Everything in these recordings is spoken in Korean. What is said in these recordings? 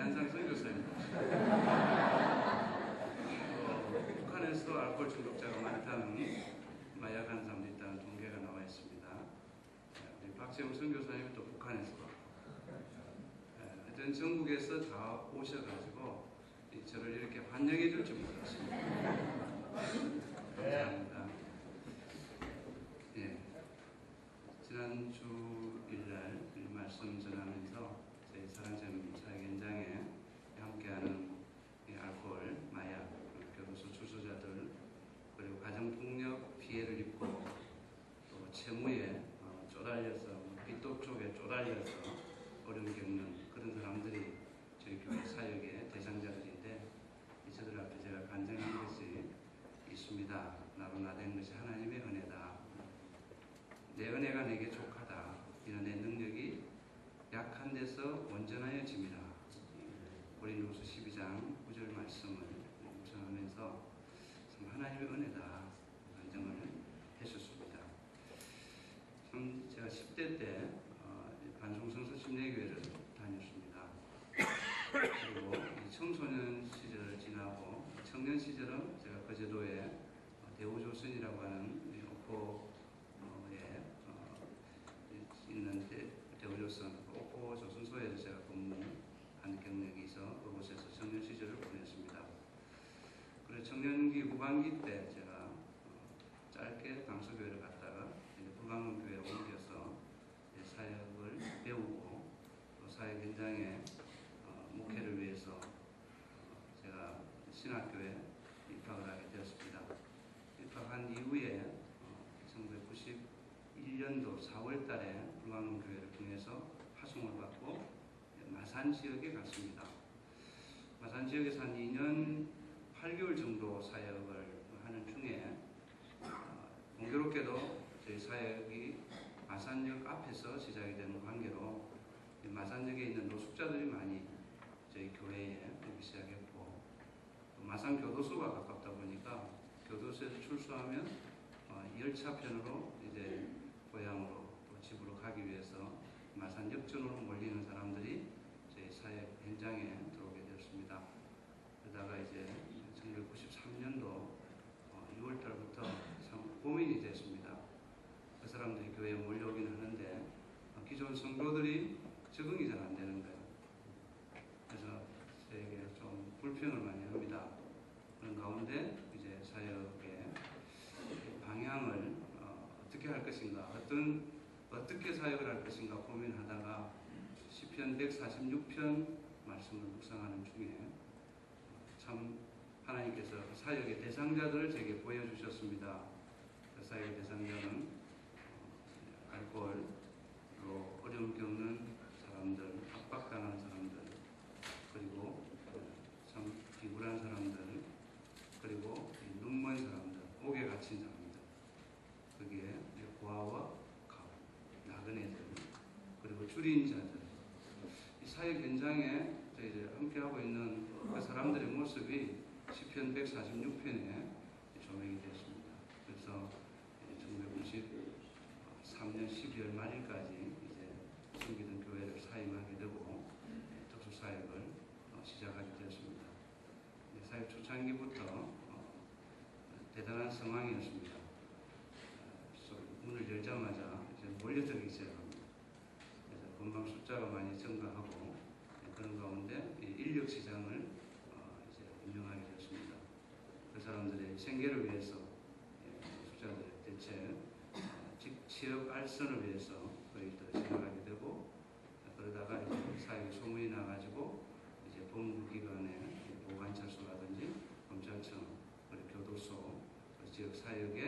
김한상 선교사입니다. 북한에서 알코올 중독자가 많다는 마약하는 사람들이 있다는 통계가 나와 있습니다. 우리 박재웅 선교사님이 또 북한에서 하여튼 전국에서 다 오셔가지고 저를 이렇게 환영해 줄 줄 몰랐습니다. 감사합니다. 예. 지난 주일날 말씀 전하면서 저희 사랑제일 사역 현장에 함께하는 알코올, 마약, 교도소 출소자들, 그리고 가정폭력 피해를 입고 또 채무에 쪼달려서 빚도 쪽에 쪼달려서 어려움 겪는 그런 사람들이 저희 교회 사역의 대상자들인데, 저들 앞에 제가 간증한 것이 있습니다. 나로 나된 것이 하나님의 은혜다. 내 은혜가 내게 족하다. 이는 내 능력이 약한 데서 온전하여짐이라. 고린도후서 12장 9절 말씀을 묵상하면서 참 하나님의 은혜다 간증을 했었습니다. 참 제가 10대 때 반송성서 침례교회를 다녔습니다. 그리고 청소년 시절을 지나고 청년 시절은 제가 거제도에 대우조선이라고 하는 옥포에 있는 대우조선 옥포 조선소에서 제가 근무한 경력이 있어 그곳에서 청년 시절을 보냈습니다. 그래서 청년기 후반기 때 제가 짧게 강서교회를 갔다가 불광문교회로 옮겨서 사역을 배우고 또 사역 현장에 목회를 위해서 제가 신학교에 입학을 하게 되었습니다. 입학한 이후에 1991년도 4월 달에 불광문교회를 통해서 파송을 받고 마산 지역에 갔습니다. 마산 지역에서 한 2년 8개월 정도 사역을 하는 중에 공교롭게도 저희 사역이 마산역 앞에서 시작이 되는 관계로 마산역에 있는 노숙자들이 많이 저희 교회에 오기 시작했고, 또 마산 교도소가 가깝다 보니까 교도소에서 출소하면 열차편으로 이제 고향으로 또 집으로 가기 위해서 마산 역전으로 몰리는 사람들이 저희 사역 현장에 들어오게 되었습니다. 그러다가 이제 1993년도 6월 달부터 참 고민이 됐습니다. 그 사람들이 교회에 몰려오긴 하는데 기존 성도들이 적응이 잘 안 되는 거예요. 그래서 저에게 좀 불평을 많이 합니다. 그런 가운데 이제 사역의 방향을 어떻게 할 것인가, 어떻게 사역을 할 것인가 고민하다가 시편 146편 말씀을 묵상하는 중에 참 하나님께서 사역의 대상자들을 제게 보여주셨습니다. 그 사역의 대상자는 알코올로 어려움 겪는 사람들, 압박당하는 사람들, 그리고 참 비굴한 사람들, 그리고 눈먼 사람들, 옥에 갇힌 사람들, 거기에 고아와 가부, 나그네들, 그리고 줄인자들, 이 사역 현장에 저희 함께하고 있는 그 사람들의 모습이 시편 146편에 조명이 되었습니다. 그래서 1993년 12월 말일까지 이제 섬기던 교회를 사임하게 되고 특수사역을 시작하게 되었습니다. 사역 초창기부터 대단한 상황이었습니다. 문을 열자마자 이제 몰려들기 시작합니다. 그래서 금방 숫자가 많이 증가하고 그런 가운데 인력 시장을 이제 운영하게 되었습니다. 그 사람들의 생계를 위해서 숫자들의 대체 취업 알선을 위해서 저희들 진행하게 되고, 그러다가 이제 사회에 소문이 나가지고 이제 법무기관의 보관찰소라든지 검찰청, 그리고 교도소, 지역 사역의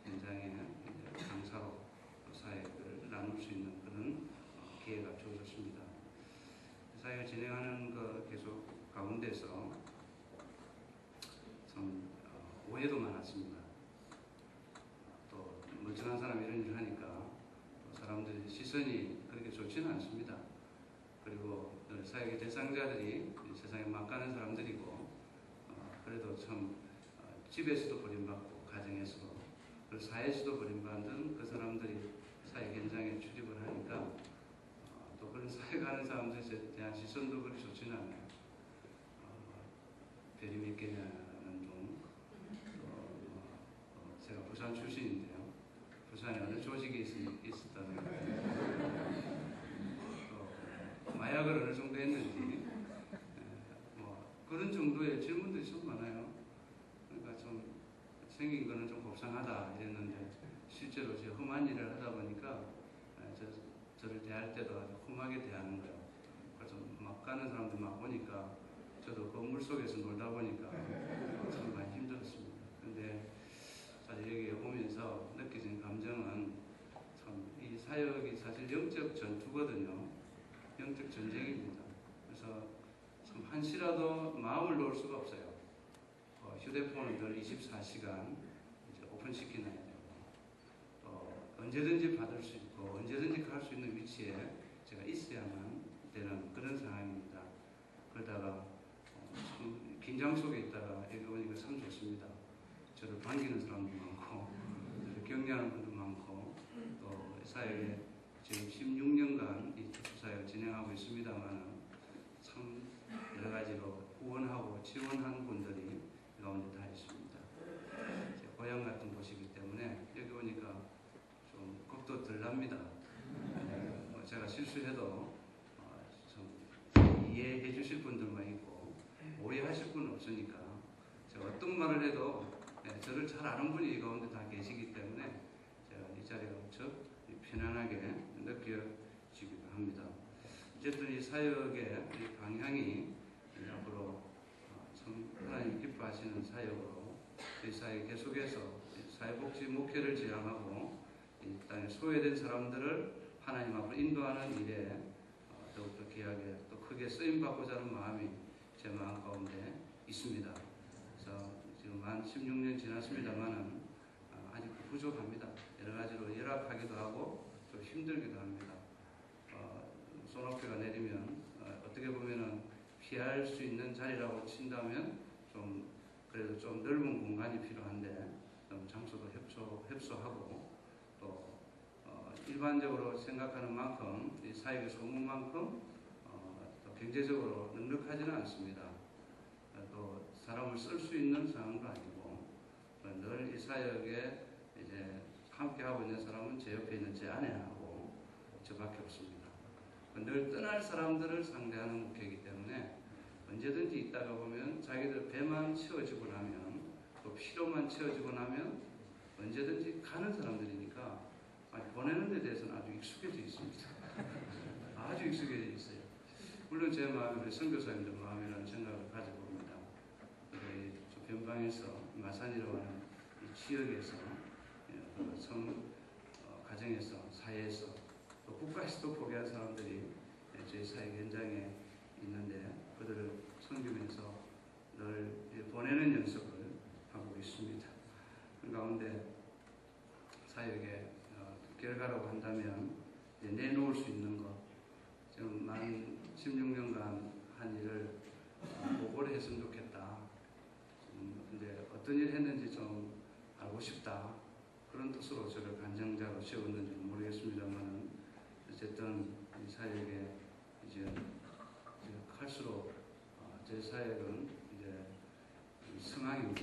현장에 강사로 사역을 나눌 수 있는 그런 기회가 주어졌습니다. 사역을 진행하는 그 계속 가운데서 참 오해도 많았습니다. 또 멀쩡한 사람이 이런 일을 하니까 사람들의 시선이 그렇게 좋지는 않습니다. 그리고 사역의 대상자들이 세상에 막 가는 사람들이고, 그래도 참 집에서도 버림받고 가정에서도, 그리고 사회에서도 버림받은 그 사람들이 사역 현장에 출입을 하니까 또 그런 사역하는 사람들에 대한 시선도 그리 좋지는 않아요. 대리맺기라는 둥, 제가 부산 출신인데요. 부산에 어느 조직이 있었다는 마약을 어느 정도 했는지 그런 정도의 질문들이 좀 많아요. 그러니까 좀 생긴 거는 좀 곱상하다 이랬는데 실제로 제가 험한 일을 하다 보니까 저를 대할 때도 아주 험하게 대하는 거예요. 그래서 막 가는 사람들 막 보니까 저도 그 물 속에서 놀다 보니까 참 많이 힘들었습니다. 근데 사실 여기 오면서 느껴진 감정은 참 이 사역이 사실 영적 전투거든요. 영적 전쟁입니다. 그래서 참 한시라도 마음을 놓을 수가 없어요. 휴대폰은 늘 24시간 오픈시켜놔야 되고 언제든지 받을 수 있고 언제든지 갈 수 있는 위치에 제가 있어야만 되는 그런 상황입니다. 그러다가 참 긴장 속에 있다가 여기 오니까 참 좋습니다. 저를 반기는 사람도 많고 저를 격려하는 분도 많고 또 사역에 지금 16년간 이 특수사역을 진행하고 있습니다만 참 여러 가지로 후원하고 지원한 분들이 이 가운데 다 있습니다. 제 고향 같은 곳이기 때문에 여기 오니까 좀 겁도 덜 납니다. 제가 실수해도 좀 이해해 주실 분들만 있고 오해하실 분은 없으니까 제가 어떤 말을 해도 저를 잘 아는 분이 이 가운데 다 계시기 때문에 제가 이 자리가 무척 편안하게 느껴지기도 합니다. 어쨌든 이 사역의 이 방향이 앞으로 참 하나님 기뻐하시는 사역으로 이 사역 계속해서 사회복지 목회를 지향하고 이 땅에 소외된 사람들을 하나님 앞으로 인도하는 일에 더욱더 귀하게 또 크게 쓰임받고자 하는 마음이 제 마음 가운데 있습니다. 그래서 지금 만 16년 지났습니다만은 아직 부족합니다. 여러 가지로 열악하기도 하고 좀 힘들기도 합니다. 소나기가 내리면 어떻게 보면은 피할 수 있는 자리라고 친다면 좀 그래도 좀 넓은 공간이 필요한데 좀 장소도 협소하고 또 일반적으로 생각하는 만큼 이 사역의 소문만큼 또 경제적으로 넉넉하지는 않습니다. 또 사람을 쓸 수 있는 상황도 아니고 늘 이 사역에 이제 함께 하고 있는 사람은 제 옆에 있는 제 아내하고 저밖에 없습니다. 늘 떠날 사람들을 상대하는 목회이기 때문에 언제든지 있다가 보면 자기들 배만 채워지고 나면 또 피로만 채워지고 나면 언제든지 가는 사람들이니까 보내는 데 대해서는 아주 익숙해져 있습니다. 아주 익숙해져 있어요. 물론 제 마음에 우리 선교사님들 마음이라는 생각을 가져봅니다. 우리 변방에서 마산이라고 하는 이 지역에서 가정에서 사회에서 또 국가에서도 포기한 사람들이 저희 사회 현장에 있는데 그들을 섬기면서 늘 보내는 연습을 하고 있습니다. 그 가운데 사역의 결과라고 한다면 내놓을 수 있는 것, 지금 만 16년간 한 일을 보고를 했으면 좋겠다. 근데 어떤 일 했는지 좀 알고 싶다. 그런 뜻으로 저를 간증자로 세웠는지 모르겠습니다만 어쨌든 이 사역에 이제 할수록 제 사역은 이제 성황입니다.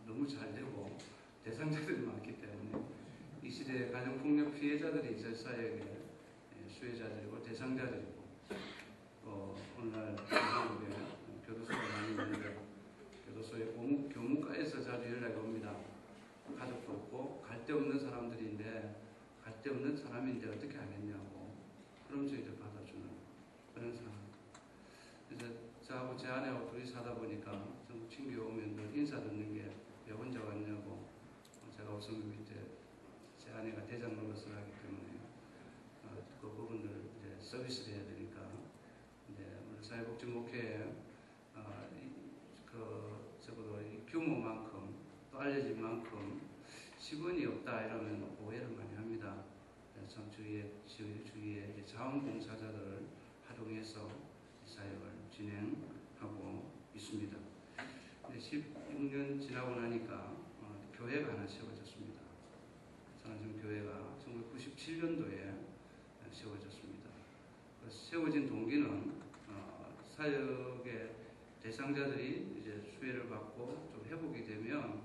너무 잘 되고 대상자들이 많기 때문에 이 시대의 가정폭력 피해자들이 제 사역의 수혜자들이고 대상자들이고 오늘날 한국에 교도소가 많이 있는데 교도소의 교무과에서 자주 연락이 옵니다. 가족도 없고 갈 데 없는 사람들인데 갈 데 없는 사람인데 어떻게 하겠냐고 그럼 저희들 받아주는 그런 상황. 그래서 저하고 제 아내하고 둘이 사다 보니까 전국 친구 오면 늘 인사 듣는 게 왜 혼자 왔냐고 제가 우선 밑에 제 아내가 대장 노릇을 하기 때문에 그 부분들 이제 서비스를 해야 되니까 이제 우리 사회복지 목회에 적어도 이 규모만큼 또 알려진 만큼 직원이 없다 이러면 오해를 많이 합니다. 참 주위에 자원봉사자들을 활용해서 사역을 진행하고 있습니다. 16년 지나고 나니까 교회가 하나 세워졌습니다. 선한성 교회가 1997년도에 세워졌습니다. 세워진 동기는 사역의 대상자들이 이제 수혜를 받고 좀 회복이 되면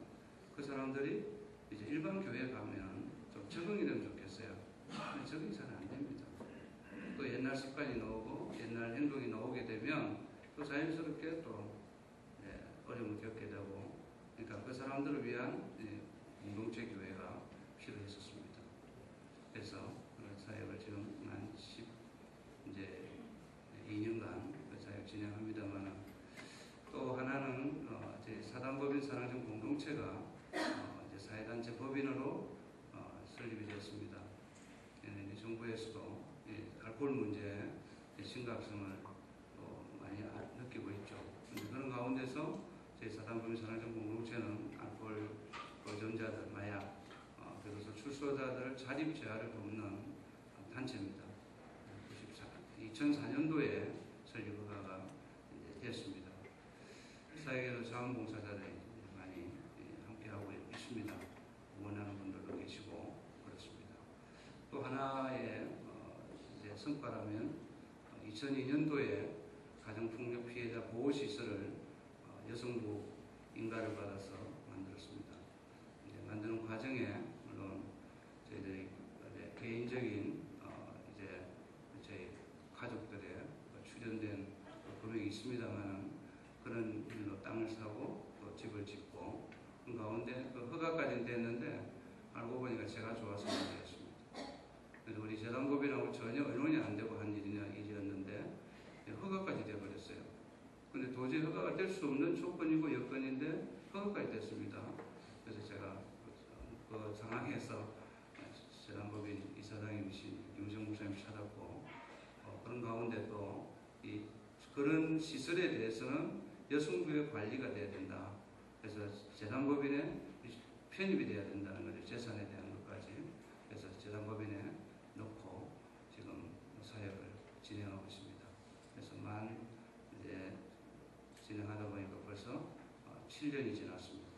그 사람들이 이제 일반 교회에 가면 좀 적응이 되면 좋겠어요. 근데 적응이 잘 안 됩니다. 또 옛날 습관이 나오고 옛날 행동이 나오게 되면 또 자연스럽게 또 어려움을 겪게 되고, 그러니까 그 사람들을 위한 공동체 교회가 필요했었습니다. 그래서 사역을 지금 한 2년간 사역 진행합니다만, 또 하나는 저희 사단법인 사랑정 공동체가 이제 사회단체 법인으로 설립이 되었습니다. 정부에서도 알코올 문제의 심각성을 또 많이 느끼고 있죠. 그런 가운데서 저희 사단법인 사랑정 공동체는 알코올 거점자들, 마약, 그래서 출소자들 자립 재활을 돕는 단체입니다. 2004년도에 설립 허가가 됐습니다. 사회계도 자원봉사자들이 많이 함께하고 있습니다. 원하는 분들도 계시고 그렇습니다. 또 하나의 이제 성과라면 2002년도에 가정폭력 피해자 보호시설을 여성부 인가를 받아서 만들었습니다. 이제 만드는 과정에 물론 저희들이 개인적인 이제 저희 가족들의 출연된 금액이 있습니다만, 그런 일로 땅을 사고 또 집을 짓고 그 가운데 그 허가까지는 됐는데 알고 보니까 제가 좋아서 못했습니다. 그래서 우리 재단법인하고 전혀 의논이 안 되고 한 일이었는데 허가까지 돼버렸어요. 근데 도저히 허가가 될 수 없는 조건이고 여건인데 허가까지 됐습니다. 그래서 제가 그 상황에서 재단법인 이사장님이신 김우정 목사님 찾았고, 그런 가운데 또 그런 시설에 대해서는 여성부의 관리가 돼야 된다. 그래서 재단법인에 편입이 돼야 된다는 거죠. 재산에 대한 것까지. 그래서 재단법인에 넣고 지금 사역을 진행하고 있습니다. 그래서 이제 진행하다 보니까 벌써 7년이 지났습니다.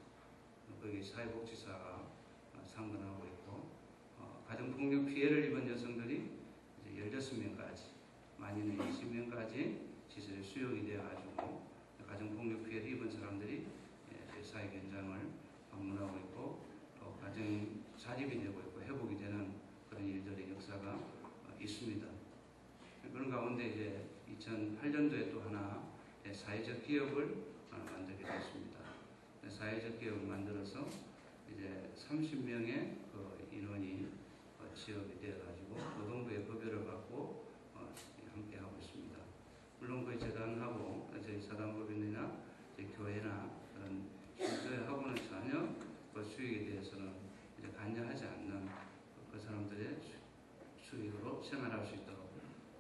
거기 사회복지사가 상근하고 있고, 가정폭력 피해를 입은 여성들이 이제 16명까지, 많이는 20명까지 시설에 수용이 되어가지고 가정폭력 피해를 입은 사람들이 사회 현장을 방문하고 있고, 또 가정 자립이 되고 있고 회복이 되는 그런 일들의 역사가 있습니다. 그런 가운데 이제 2008년도에 또 하나 사회적 기업을 만들게 됐습니다. 사회적 기업을 만들어서 이제 30명의 그 인원이 취업이 되어가지고 노동부의 급여를 받고 함께 하고 있습니다. 물론 그 재단하고 저희 사단법인이나 저희 교회나 그런 신조회하고는 전혀 그 수익에 대해서는 이제 관여하지 않는 그 사람들의 수익으로 생활할 수 있도록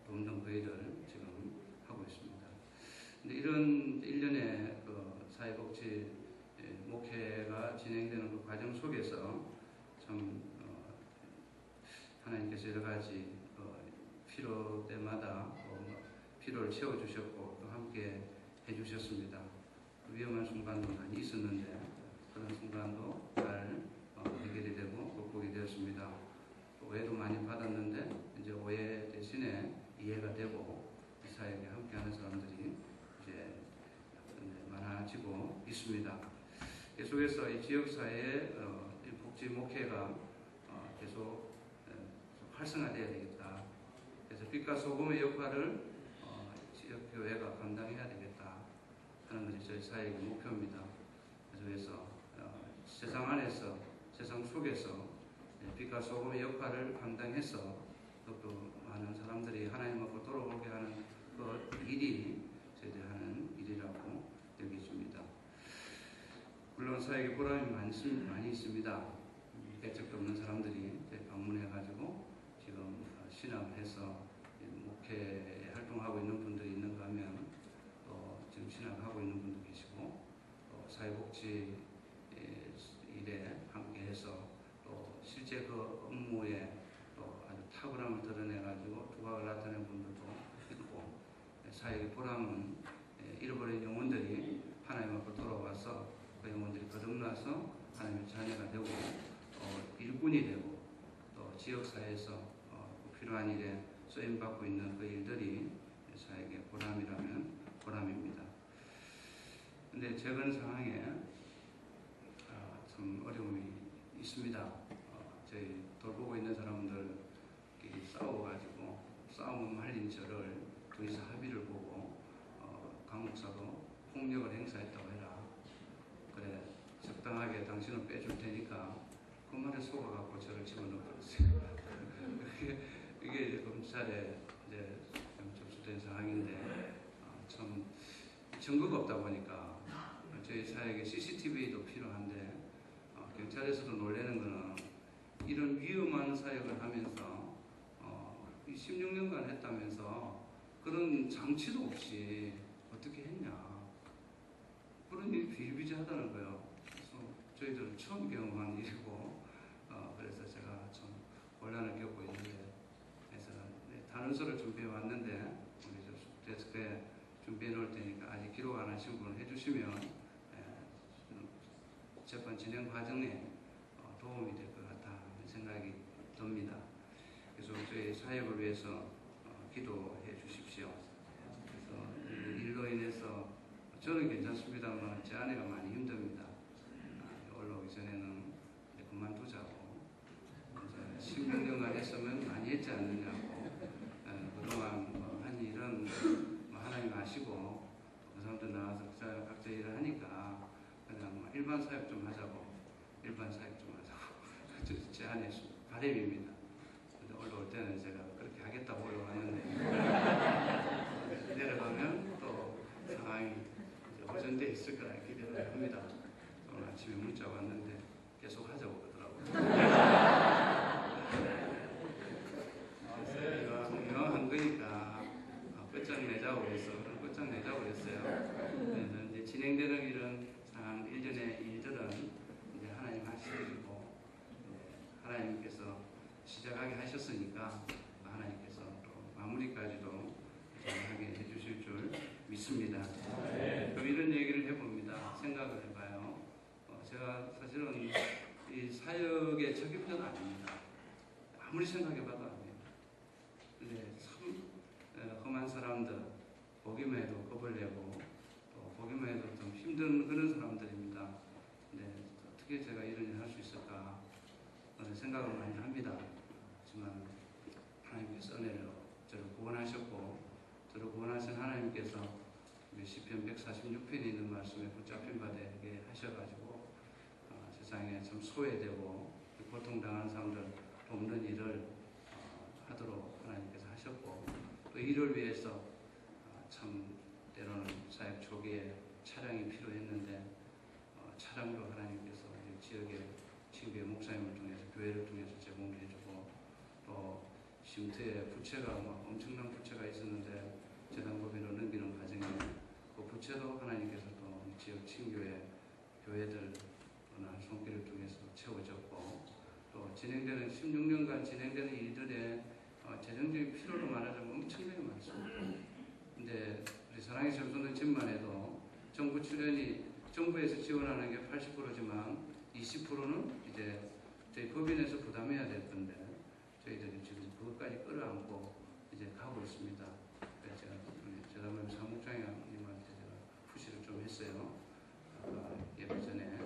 돕는 그 일을 지금 하고 있습니다. 근데 이런 일련의 그 사회복지 목회가 진행되는 그 과정 속에서 참 하나님께서 여러 가지 필요 때마다 필요를 채워주셨고 또 함께 해주셨습니다. 위험한 순간도 많이 있었는데 그런 순간도 잘 해결이 되고 극복이 되었습니다. 오해도 많이 받았는데 이제 오해 대신에 이해가 되고 이 사역에 함께하는 사람들이 이제 많아지고 있습니다. 계속해서 이 지역사회의 복지 목회가 계속 활성화되어야 되겠다. 그래서 빛과 소금의 역할을 지역교회가 감당해야 되겠다 하는 것이 저희 사역의 목표입니다. 그래서 세상 안에서, 세상 속에서 빛과 소금의 역할을 감당해서 또 많은 사람들이 하나님 앞으로 돌아오게 하는 그 일이 저희들이 하는 일이라고 여겨집니다. 물론 사역의 보람이 많이 있습니다. 대책도 없는 사람들이 방문해가지고 지금 신학을 해서 목회 활동하고 있는 분들이 있는가 하면 또 지금 신학을 하고 있는 분도 계시고 또 사회복지 일에 함께해서 또 실제 그 업무에 또 아주 탁월함을 드러내가지고 두각을 나타낸 분들도 있고, 사역의 보람은 잃어버린 영혼들이 하나님 앞으로 돌아와서 그 영혼들이 거듭나서 하나님의 자녀가 되고 일꾼이 되고 또 지역사회에서 필요한 일에 쓰임받고 있는 그 일들이 사역의 보람이라면 보람입니다. 근데 최근 상황에 참 어려움이 있습니다. 저희 돌보고 있는 사람들끼리 싸워가지고 싸움 말린 저를 둘이서 합의를 보고 강 목사도 폭력을 행사했다고 해라. 그래 적당하게 당신은 빼줄 테니까 그 말에 속아갖고 저를 집어넣어버렸어요. 이게 검찰에 이제 접수된 상황인데 참 증거가 없다 보니까 저희 사회에 CCTV도 필요한데 경찰에서도 놀라는 거는 이런 위험한 사역을 하면서 16년간 했다면서 그런 장치도 없이 어떻게 했냐, 그런 일이 비일비재하다는 거예요. 그래서 저희들은 처음 경험한 일이고 그래서 제가 좀 곤란을 겪고 있는데, 그래서 단원서를 준비해 왔는데 우리 저 데스크에 준비해 놓을 테니까 아직 기록 안 하신 분은 해주시면 재판 진행 과정에 도움이 될 것 같다 생각이 듭니다. 그래서 저희 사역을 위해서 기도해 주십시오. 그래서 이 일로 인해서 저는 괜찮습니다만 제 아내가 많이 힘듭니다. 올라오기 전에는 이제 그만두자고, 16년간 했으면 많이 했지 않느냐고, 그동안 한 일은 하나님 아시고 그 사람들 나와서 각자 일을 하니까 그냥 일반 사역 좀 하자고, 일반 사역 좀 하자고 제 아내 바람입니다. 근데 올라올 때는 제가 그렇게 하겠다고 올라왔는데 내려가면 또 상황이 호전되어 있을 거라 기대를 합니다. 오늘 아침에 문자 왔는데 계속 하자고 그러더라고요. 그래서 이거 한 거니까 끝장내자고 해서 끝장내자고 했어요. 그래서 이제 진행되는 일은 상황 일전의 일들은 이제 하나님 하시고 하나님께서 시작하게 하셨으니까 하나님께서 또 마무리까지도 잘하게 해주실 줄 믿습니다. 그럼 이런 얘기를 해봅니다. 생각을 해봐요. 제가 사실은 이 사역의 적임자는 아닙니다. 아무리 생각해봐도 아니에요. 근데 참 험한 사람들, 보기만 해도 겁을 내고 또 보기만 해도 좀 힘든 그런 사람들입니다. 근데 어떻게 제가 이런 일을 할 수 있을까 생각을 많이 합니다. 하지만 하나님께서 은혜로 저를 구원하셨고, 저를 구원하신 하나님께서 시편 146편에 있는 말씀에 붙잡힌 바 되게 하셔가지고 세상에 참 소외되고 고통당하는 사람들 돕는 일을 하도록 하나님께서 하셨고, 또 이를 위해서 참 때로는 사역 초기에 차량이 필요했는데 차량도 하나님께서 지역의 친구의 목사님을 통해서 교회를 통해서 제공해주고, 또 쉼터에 부채가 엄청난 부채가 있었는데 재단법인으로 넘기는 과정에 그 부채도 하나님께서 또 지역 친교회 교회들 손길을 통해서 채워졌고, 또 진행되는 16년간 진행되는 일들의 재정적인 필요로 말하자면 엄청나게 많습니다. 근데 우리 사랑의 청소년 집만 해도 정부 출연이 정부에서 지원하는 게 80%지만 20%는 이제 저희 법인에서 부담해야 될 건데 저희들이 지금 그것까지 끌어안고 이제 가고 있습니다. 그래서 제가 재단법인 사무장님한테 제가 푸시를 좀 했어요. 예배 전에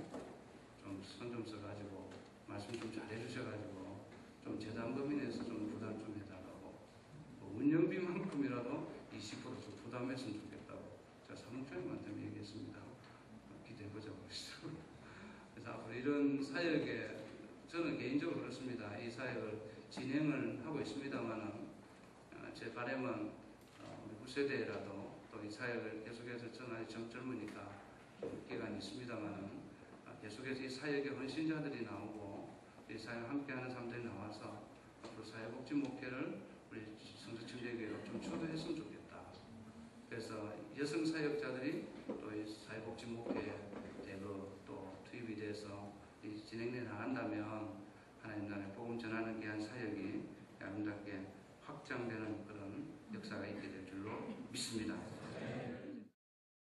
좀 손 좀 써가지고 말씀 좀 잘해주셔가지고 좀 재단법인에서 좀 부담 좀 해달라고, 운영비만큼이라도 20%좀 부담했으면 좋겠다고 제가 사무장님한테 얘기했습니다. 기대해보자고 했어요. 그래서 앞으로 이런 사역에 저는 개인적으로 그렇습니다. 이 사역을 진행을 하고 있습니다만은 제 바람은 우리 후세대라도 또 이 사역을 계속해서 저는 아직 젊으니까 기간이 있습니다만은 계속해서 이 사역의 헌신자들이 나오고 이 사역 함께하는 사람들이 나와서 앞으로 사회복지 목회를 우리 성서천재교회가 좀 주도했으면 좋겠다. 그래서 여성 사역자들이 또 이 사회복지 목회에 또 투입이 돼서 진행돼 나간다면 하나님 나라의 복음 전하는 귀한 사역이 아름답게 확장되는 그런 역사가 있게 될 줄로 믿습니다.